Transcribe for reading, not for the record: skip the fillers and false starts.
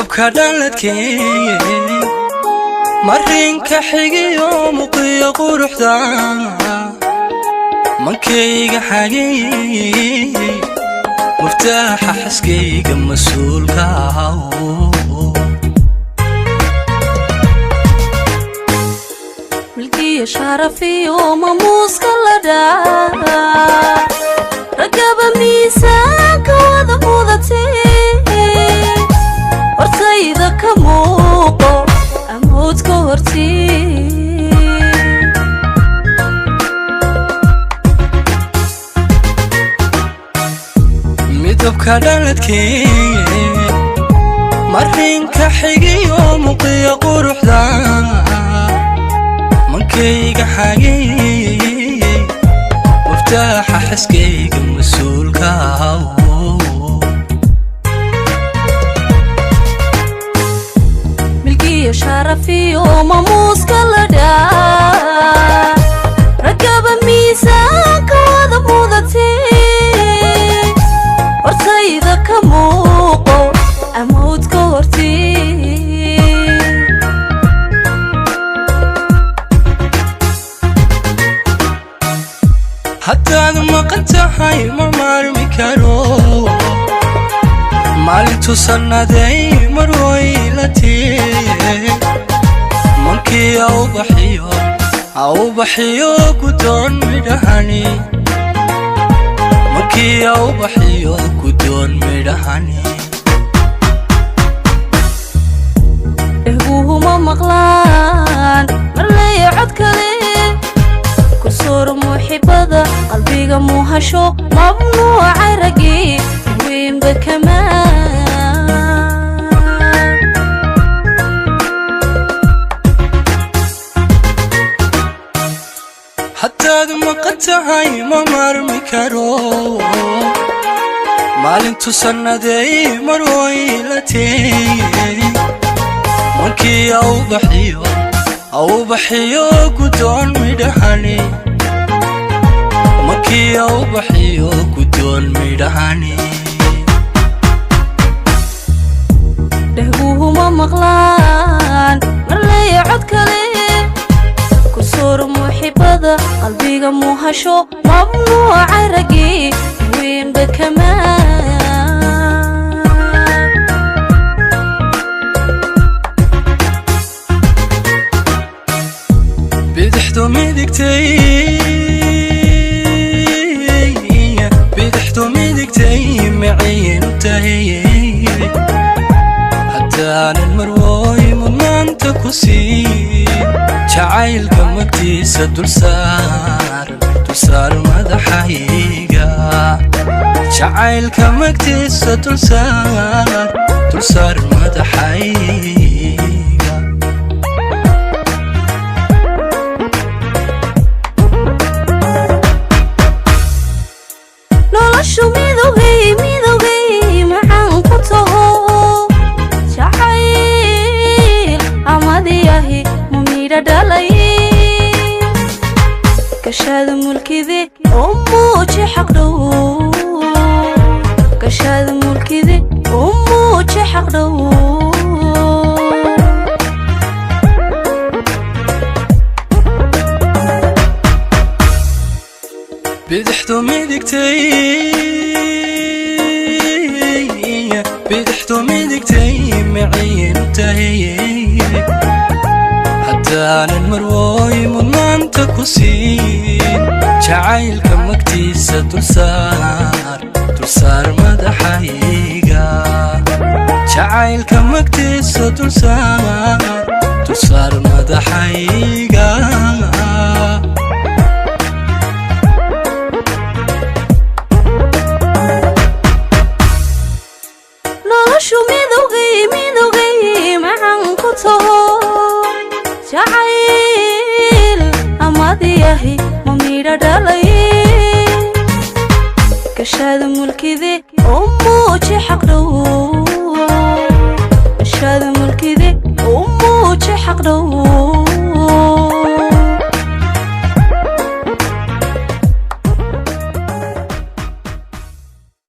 midabka dhaladkee marinka xigiyo muuqiyo quruxda mankayga xagee muftaaxa xaskayga mas'uulka ملكي شرفي وماموس كلدا ركب ميساك وضبوضتي ورسيدة كموقو أموت كورتي midabka dhaladkee marinka xigiyo muuqiyo quruxda mankayga xagee muftaaxa xaskayga mas'uulka ملكي شرفي وماموس كلدا ركب ميساك وضبوضتي ورسيدة كموقو أموت كورتي haddaad maqan tahay ma maarmi karo maalintu sannaday mar waylatee mankii au baxiyo gudoon midhahani mankii au baxiyo gudoon midhahani إهوهما مقلان مرلي عد كلي كسور محبة قلبي موهشو ممنوع عرقي وين بكمان haddaad maqan tahay ma maarmi karo maalintu sannaday mar waylatee mankii au baxiyo gudoon midhahani mankii au baxiyo gudoon midhahani إهوهما مقلان مرلي عد كلي كسور محبة قلبي موهشو ممنوع عرقي وين بكمان bidixdu midigtay maciinu tahay haddaanan marwooy mudnaanta ku siin jacaylka magtiisa dulsaar madaxayga jacaylka magtiisa dulsaar madaxayga noloshu midowgay maxaan ku taho jacayl amadiyahi mumidha dhalay gashada mulkide umuuji xaqdhow gashada mulkide umuuji xaqdhow bidixdu midigtay maciinu tahay haddaanan marwooy mudnaanta ku siin jacaylka magtiisa dulsaar madaxayga jacaylka magtiisa dulsaar madaxayga noloshu midowgay maxaan ku taho jacayl amadiyahi mumidha dhalay gashada mulkide umuuji xaqdhow gashada mulkide umuuji xaqdhow